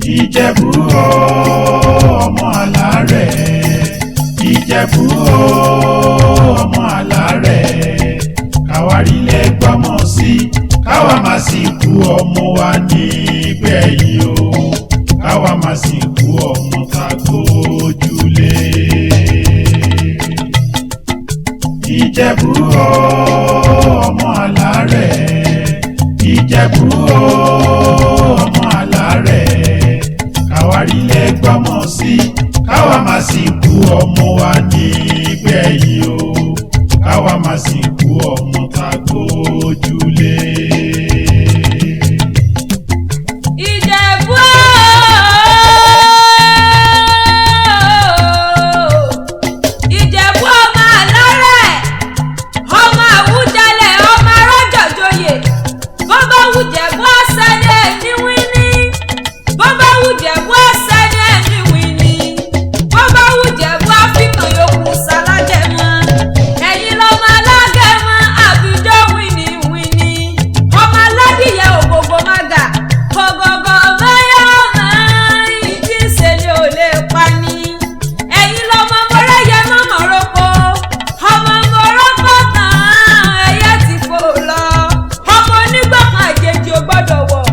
Ìjẹ̀bú o ọmọ Alárẹ̀, Ìjẹ̀bú o ọmọ Alárẹ̀, káwárí lè gbọ́mọ sí káwa má sì kú ọmọ wa nígbẹ̀yìn o, káwa má sì kú ọmọ ká gbójúlé. Ìjẹ̀bú o ọmọ Alárẹ̀, Ìjẹ̀bú o ọmọ Alárẹ̀, káwárí lè gbọ́mọ sí káwa má sì kú ọmọ wa nígbẹ̀yìn o, káwa má sì kú ọmọ ká gbójúlé. Ìjẹ̀bú Ìjẹ̀bú ọmọ Alárẹ̀, ọmọ Àwùjalẹ̀, ọmọ Arájọ̀joyè, bó bá wùjẹ̀bú ọ̀sẹ̀ ní ẹni wíní, bó bá wùjẹ̀bú ọ̀sẹ̀ ní ẹni wíní, bó bá wùjẹ̀bú àfikàn yòókù sálágẹ̀mọ, ẹ̀yin lọ́mọ alágẹ̀mọ àbíjọ́ wíní wíní, ọmọ aládìyẹ ògògò mága, gọ̀gọ̀gọ̀ mẹ́yọ̀ mẹ́ ìdí ìṣẹ̀lẹ̀ ò lè pa ni, ẹ̀yin lọ́mọ mọ́rẹ́yẹ mọ́mọ́ roko, ọmọ mọ́rọ́kọ̀ tán ẹyẹ ti fò lọ, ọmọ onígbọ̀kan àjèjì ò gbọ́dọ̀ wọ̀,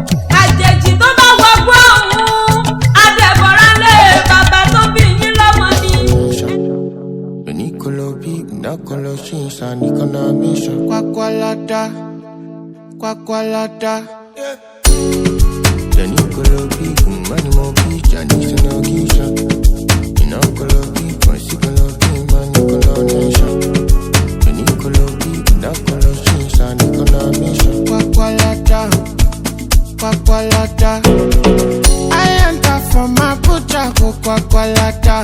àjèjì tó bá wọgbọ́ ọ̀hún adẹ̀bọ̀rán lé bàbá tó bí yín lọ́mọ ni. Nicolo B, Nacolo Shinsa, Nicola Misha, Quacqualata, Quacqualata. The Nicolo B, Manimo B, Janis and Ogisha. Inocolo B, Consigolo B, Manicola Nation. The Nicolo B, Nacolo Shinsa, Nicola Misha, Quacqualata, Quacqualata. I enter from my butcher, Quacqualata.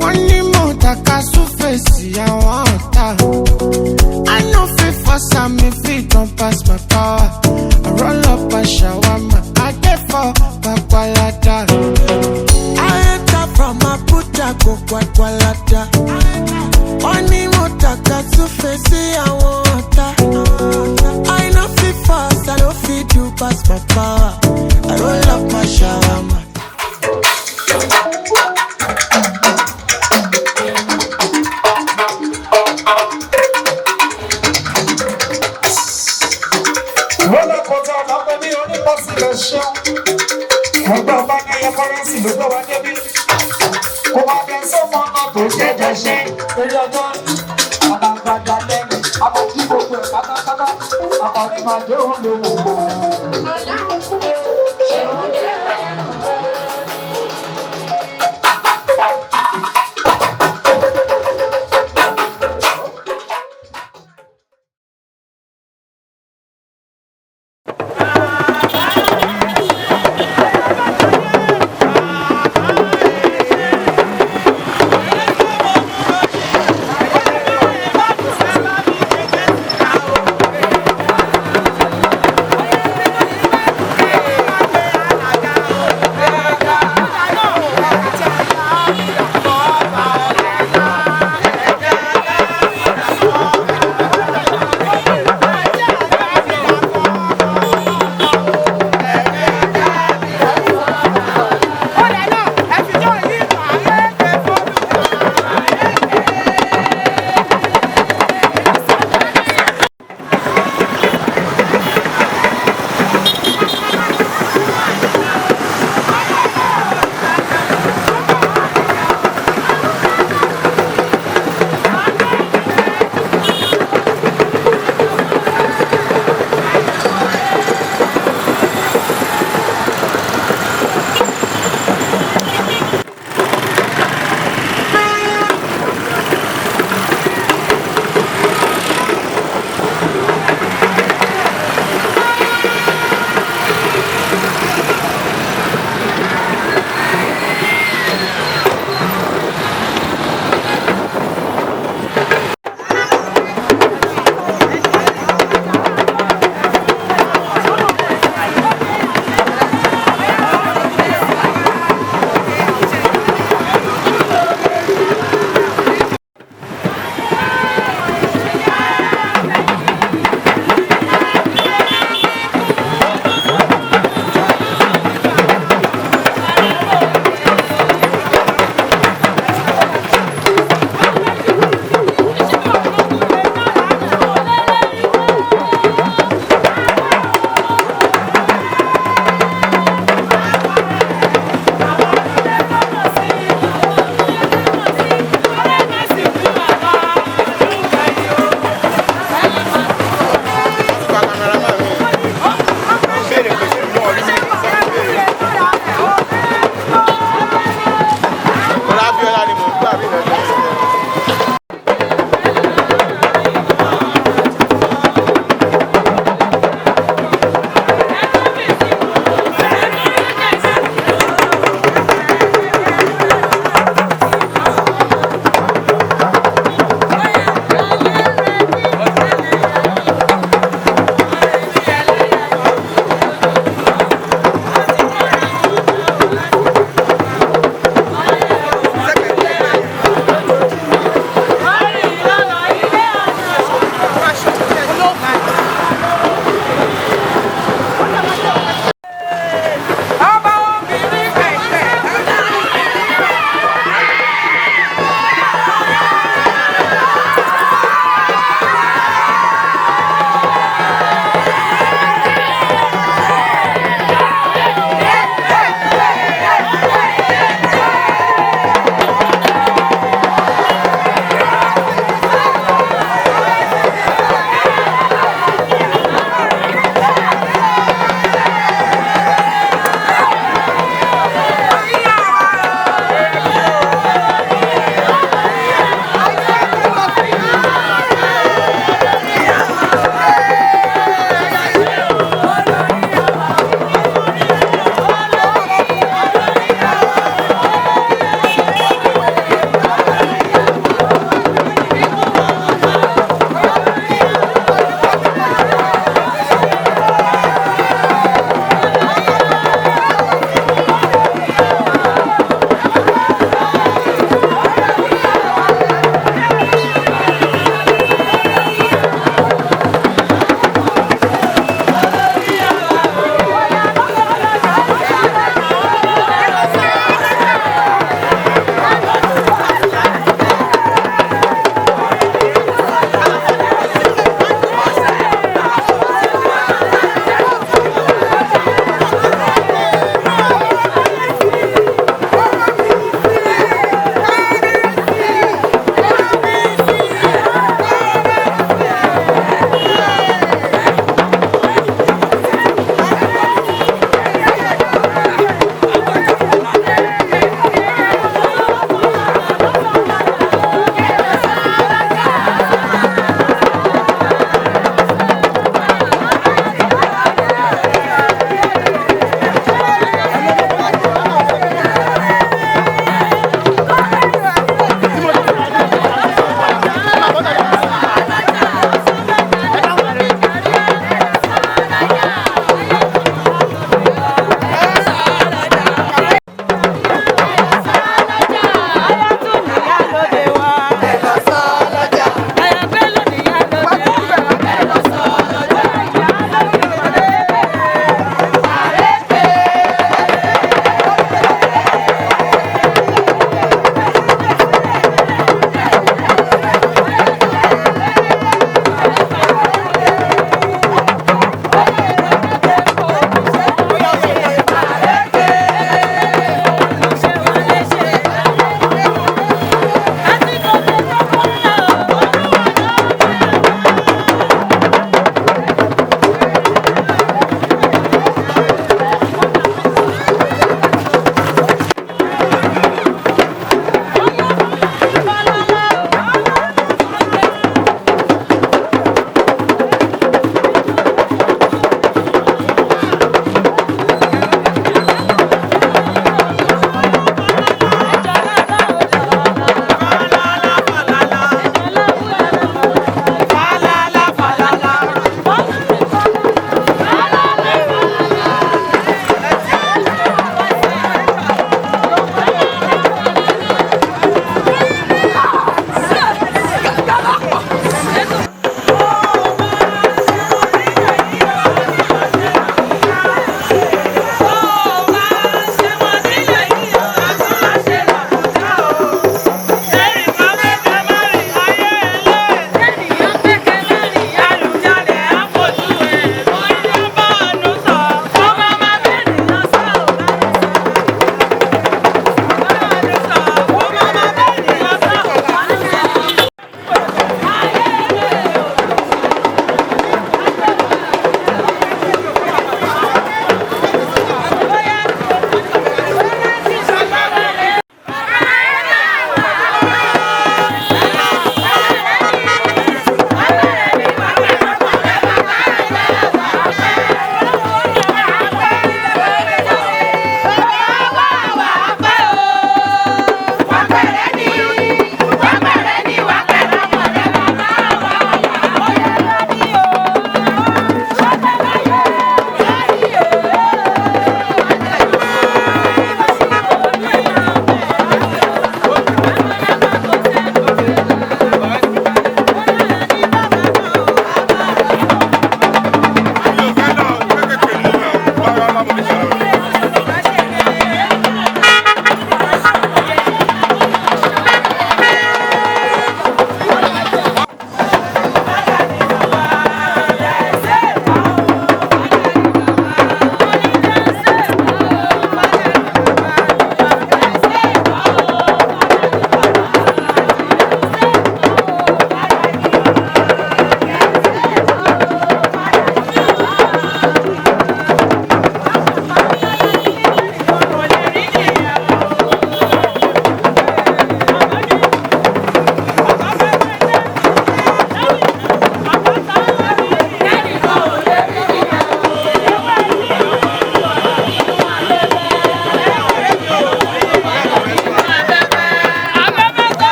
Money more taka surface, I want that. I know fit for some if it don't pass my power. I roll up a shawarma, I get for Quacqualata. I enter from my butcher, go Quacqualata. Money more taka surface, I want that. I know fit fast, I don't fit you pass my power. I roll up my shawarma. Ọgbọ́n bá ní ẹyẹ fọ́rẹ́nsì ló gbọ́ wá débi. Kò máa bẹ sọ́mọ náà tó ṣe jẹ́ṣẹ́. Eré ọjọ́ àgbàgbà lẹ́nu, àbójú gbogbo ẹ̀ pátápátá. Àkọ́rí máa dé òun ló wò ó.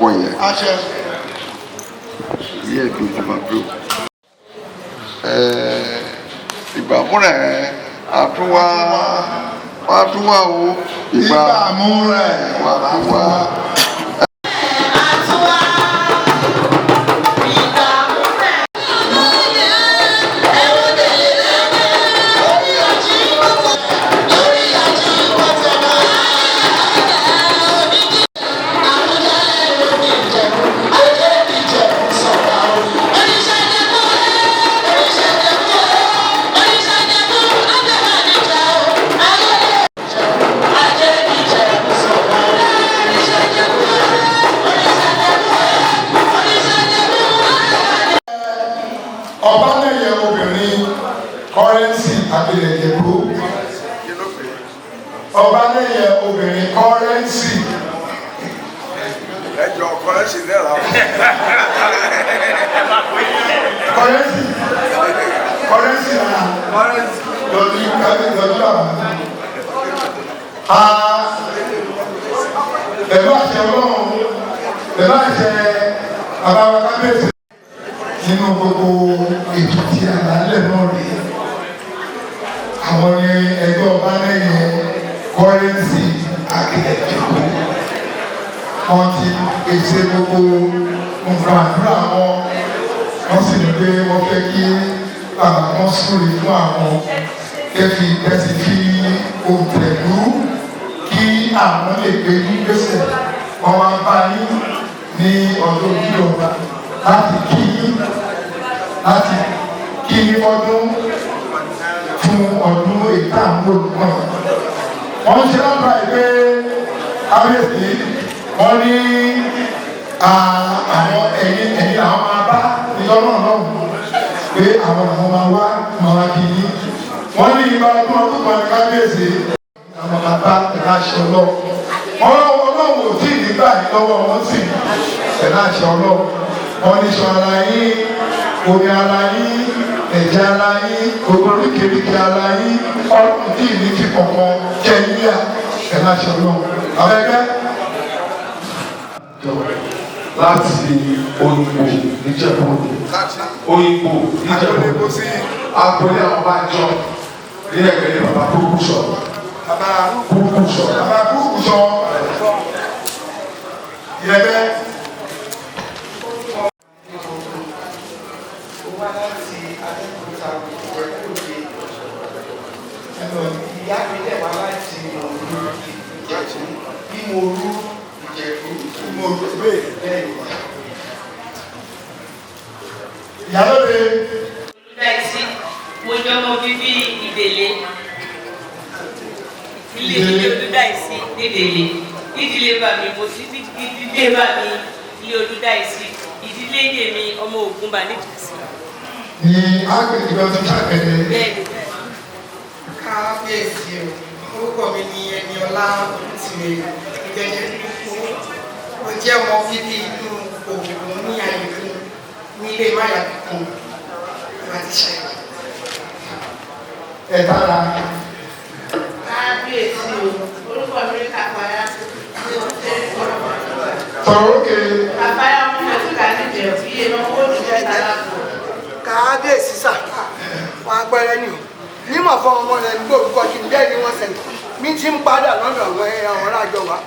pọ̀ yẹn. àṣẹ. Ilé ẹ̀dùn ti máa gbé o. Ìgbà múrẹ̀ àtúwá o. Ìgbà múrẹ̀ àtúwá. Ọbánẹ́yẹ obìnrin kọ́rẹ́nsì Abilẹ̀jẹ̀bú. Ọbánẹ́yẹ obìnrin kọ́rẹ́nsì. Ẹjọ́ kọ́rẹ́nsì náírà. Kọ́rẹ́nsì náà lọ́dún àwọn. Bẹ̀rù àṣẹ ọlọ́run, bẹ̀rù àṣẹ àbáwá kábíyèsí. Nínú gbogbo ètò tí àlàálẹ̀ náà rí, àwọn ni ẹgbẹ́ Ọbánẹ́yẹ kọ́rẹ́nsì Abilẹ̀jẹ̀bú. Wọ́n ti pèsè gbogbo nǹkan àdúrà wọ́n sì ní pé wọ́n fẹ́ kí bàbá wọn súre fún àwọn kẹfì fi ohun tẹ̀lú kí àwọn lè gbé gbèsè. Wọ́n wá bá yín ní ọdún ojú ọba láti kí yín ọdún fún ọdún ètò àwọn olùkọ́. Wọ́n ṣe lábà ìgbé kábíyèsí, wọ́n ní àwọn ẹ̀yìn àwọn máa bá ìjọba náà pé àwọn máa wá kí yín. Wọ́n ní ìgbà ọdún kan ní kábíyèsí, àwọn máa bá ìráṣẹ ọlọ́run. Ọlọ́run ò tí ì nígbà yìí lọ́wọ́ wọn sì ìráṣẹ ọlọ́run. Wọ́n ní sọ ara yín, omi ara yín, ẹ̀jẹ̀ ara yín, gbogbo oríkèéríkèé ara yín, ọ̀run tí ì ní fi kọ̀ọ̀kan jẹ́ yíyá ìráṣẹ ọlọ́run. Àwọn ẹgbẹ́ láti Òyìnbó níjẹ̀bú-Òde, Òyìnbó níjẹ̀bú-Òde, agbolé àwọn bá jọ ní ẹgbẹ́ bàbá kúrúkú sọ. bàbá kúrúkú sọ ìrẹ́bẹ́. Ìyá mi dẹ̀ wá láti Ìjẹ̀bú, bí mo rú Ìjẹ̀bú, bí mo rú bẹ́ẹ̀ ni. Ìyálóde. Olùdáìsí, mo jẹ́ ọmọ bíbí Ìdèlé. Ilé Olùdáìsí nídèlé. Ìdílé bá mi, mo sì ìdílé bá mi ilé Olùdáìsí. Ìdílé yé mi ọmọ Ògúnbà níjàsí. Ní agbègbè ọdún káàkiri. Bẹ́ẹ̀ni. Kábíyèsí o, orúkọ mi ni Ẹniọlá Olùtìwé Ìjẹ̀jẹ̀. Mo jẹ́ ọmọ bíbí ìlú Ògùn ní Àyèkún ní ilé Máyàkún láti ṣe. Ẹ dára. Kábíyèsí o, orúkọ mi ní Kàfáyà. Sọ̀rọ̀ òkè. Kàfáyà ọmọ mi àti Kàdíjẹ̀ fi iye náà ó dùn jẹ́ tàlápò. Kábíyèsí sà, wọn agbẹ́rẹ́ ni o. Nímọ̀ fún ọmọ rẹ̀ ní gbòòrùkọ kí n bẹ́ẹ̀ ni wọ́n sẹ̀lẹ̀. Mi ti ń padà lọ́dọ̀ àwọn aráàjọ wa,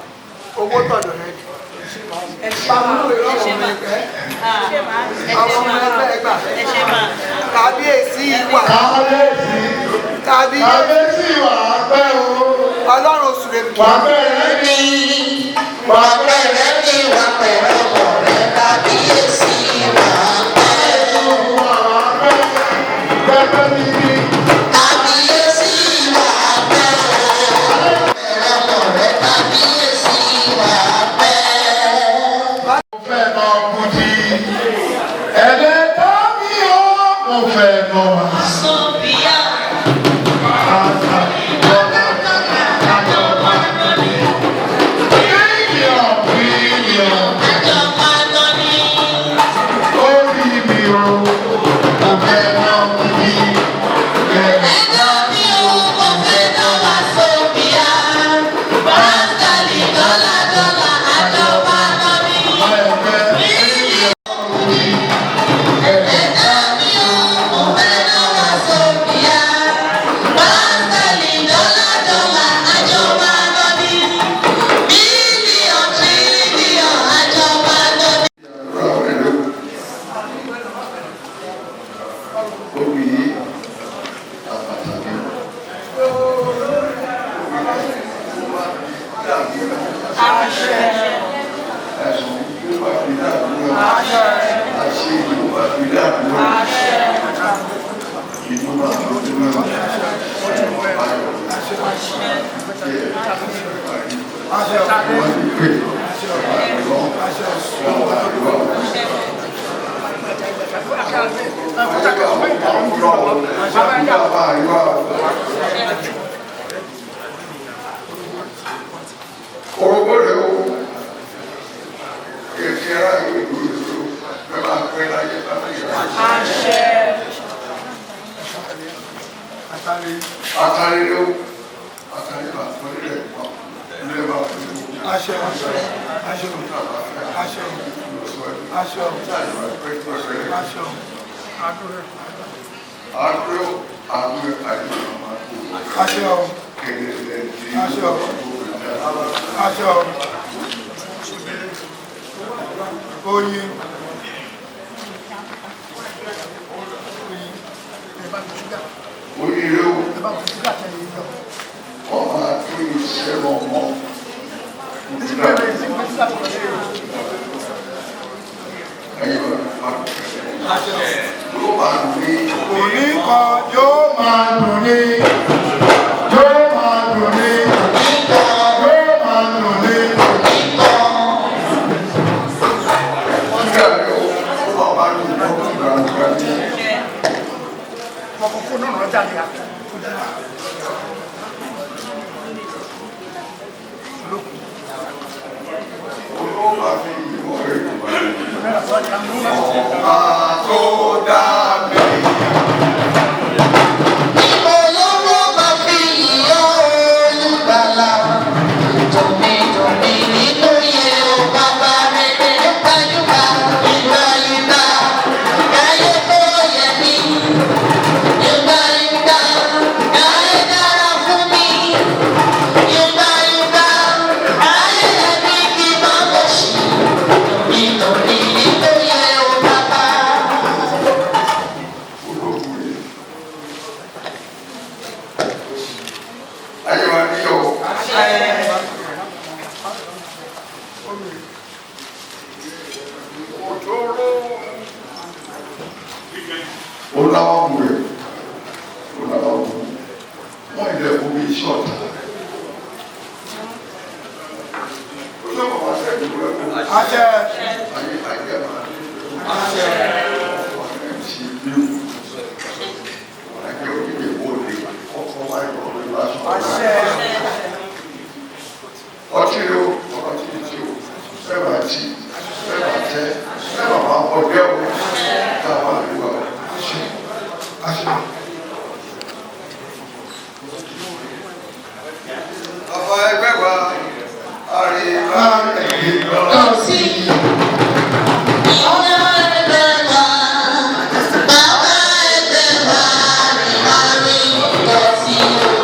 owó tọ̀dọ̀ rẹ̀ ni. Kábíyèsí wà. Kábíyèsí wà pẹ́ o. Ọlọ́run sùrè mi. Wà bẹ̀rẹ̀ ní. Wà bẹ̀rẹ̀ ní. Wà bẹ̀rẹ̀ ọkọ̀ rẹ̀. Kábíyèsí wà pẹ́ o. Wà pẹ́ pẹ́pẹ́ níbí. Kábíyèsí wà pẹ́ o. Bẹ̀rẹ̀ ọkọ̀ rẹ̀ kábíyèsí wà pẹ́. Mo fẹ́ nà Bùdí. Ẹ̀dẹ̀ tàbí o. Mo fẹ́ nà wá. Sọ́bíà. Bye. Ẹ̀sùn ìlú bá fi dàdúrà. Àṣẹ ìlú bá fi dàdúrà. Ìlú bá fi dàdúrà. Wọ́n ti pè Orogore o, kẹ̀kẹ́ ara ìwé ìlú ìlú, ẹ máa pẹ́ láyé láti ṣe. Àtàrí o, àtàrí bá fún ilé ìpá, ilé bá fún ilé ìpá. Aṣọ, aṣọ, aṣọ, aṣọ, aṣọ, aṣọ, àdúrà. Àdúrà, àdúrà, àdúrà. Aṣọ, aṣọ, aṣọ, oyin. Oyin rẹ o, ọmọ àti ìṣẹ́gun ọmọ. Òní kan yóò máa dùn ní, yóò máa dùn ní, yóò máa dùn ní. Wọ́n dàbí ọmọ àdùn tó ń gbàgbà ní. Ọkọ̀ fún náà jáde àpò. Olúwa fi ìwọ̀ èrò ọ̀ma tó dá mi. Olówó máa fi ìyá olùgbàlà. Tòmítòmí nínú iye o bàbá rere gbajúgbà ìgbàlùgbà. Káyé tó yẹ mí. Ìgbàlùgbà káyé dára fún mi. Ìgbàlùgbà káyé ẹ̀mí kí n máa bọ̀ sí. Tòmítòmí nínú iye o bàbá. Ayé wa ní o. Ó láwọn mú ẹ̀, ó láwọn mú. Wọ́n ilẹ̀ mú bí iṣẹ́ ọ̀tá. Ó lọ́wọ́ wá sẹ́yìn ló rẹ̀ kó. Ayé ayé máa ń ṣe bí o. Ẹgbẹ́ òkèèrè wo lè ọkọ̀ wáyé ọ̀rọ̀ ìlàṣọ. Ọtí o, ọtí tí o, ẹ̀rọ àti ẹ̀rọ àtẹ, ẹ̀rọ àwọn ọdẹ o, táwọn àríwá ṣe àṣẹ. Ọba ẹgbẹ́ wa, àríwá ẹ̀yìn lọ́la. Sí. Ọmọ ẹgbẹ́ wa, bàbá ẹgbẹ́ wa, àrí lọ sí o.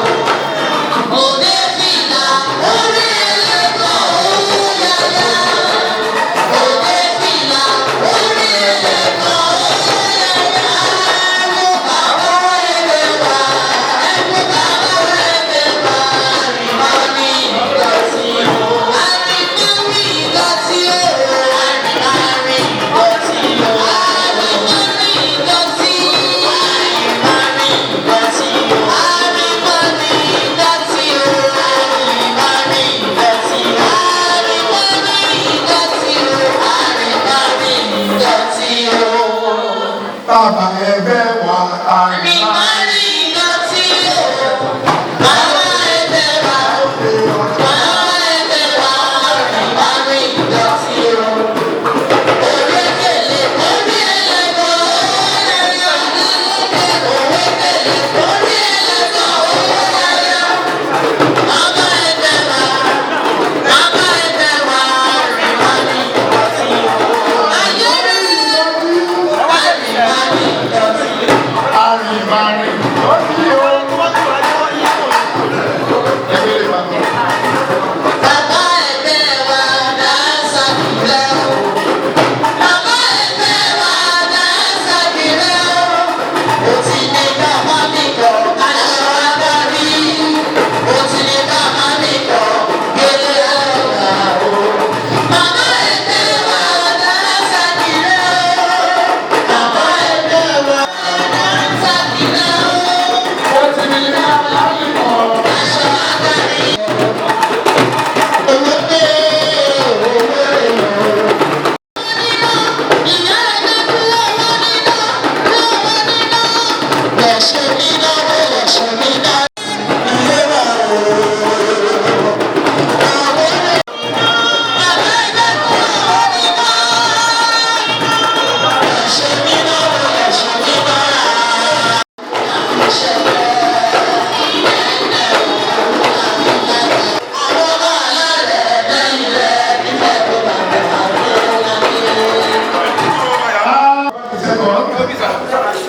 Òde fìlà, orí ẹlẹ́gbọ̀n òun yáyá. Òde fìlà, orí ẹlẹ́gbọ̀n òun yáyá. Ẹ̀mú bàbá ẹgbẹ́ wa, ẹ̀mú bàbá ẹgbẹ́ wa, àrí lọ sí o. Àrí lọ sí o.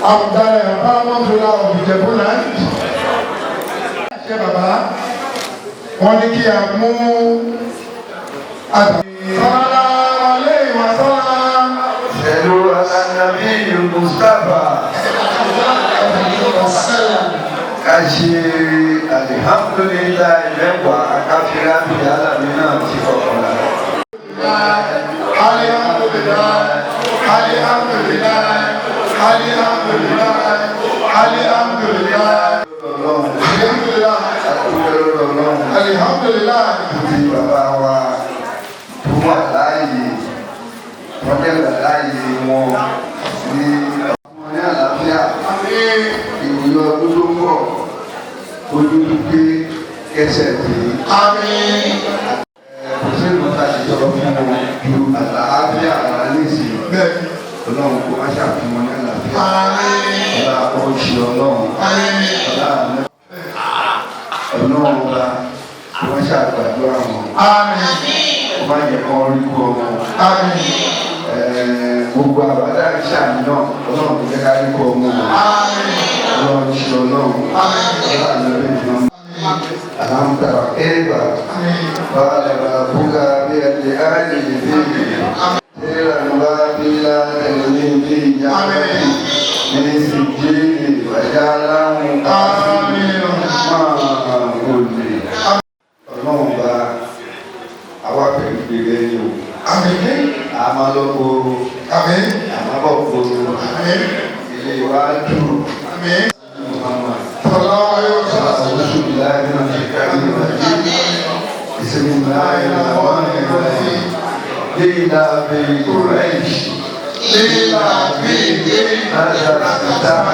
àwùjalẹ̀ ọ̀páramọ́tòlá ọ̀bìjẹ̀bú land. ṣé bàbá wọ́n ní kí a mú àgbà. sọ́lá alẹ́ ìwà sọ́lá. pẹ̀lú aláǹdàbí Mustapha. ká ṣe alihamdulilayi mẹ́wàá káfíńrà bíi alámi náà ti kọ̀kọ̀lá. alihamdulilayi alihamdulilayi alihamdulilayi alihamdulilayi alihamdulilayi alihamdulilayi. ti bàbá wa tó wà láàyè wọ́n dẹ́gbà láàyè wọn ní ọmọ ní àlàáfíà ìwòye ọdún tó ń bọ̀ ojú pípé kẹsẹ̀ dé. kò sí ìlú ta ti sọ̀rọ̀ fún wọn ju àlàáfíà àwọn aléṣe ọlọ́run kó má ṣàfihàn ní àlàáfíà ọlá ọ̀ṣì ọlọ́run ọlá ọlọ́run ọba kó má ṣàgbàdúrà wọn kó má yẹ kọ́ orí kú ọmọ gbogbo àbádá ìṣàmì náà ọlọ́run kò jẹ́ ká rí kú ọmọ wọn ọlọ́run ṣe ọlọ́run ọlá ìlọrin ìdùnnú. ألم تر كيف قال ربك بأهل الفيل سيرا وابلا تلميذ في جنة من سجين وجعله ọlọ́run bá àwa pẹ̀lú ìgbèrè ni o àmà lọ́kọ̀ọ́ àmà bọ̀kọ̀ọ́ ilé wa dùn. بسم الله الرحمن الرحيم ليلى بقريش ليلى هذا الافتتاح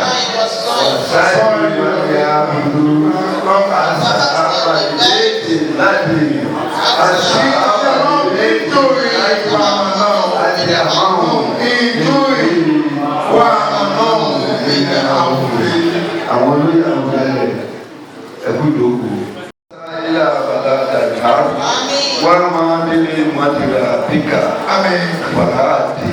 وسائر من يعبدون أصحاب البيت الذي أصحاب البيت أجمعهم وأمنهم من أمره àwọn olóyè àwọn ọ̀gálẹ̀ ẹ̀kú ìdókòó. ilé àbàdà dàgbà wọ́n máa ń délé mọ́tìrà píkà wàhálà dé.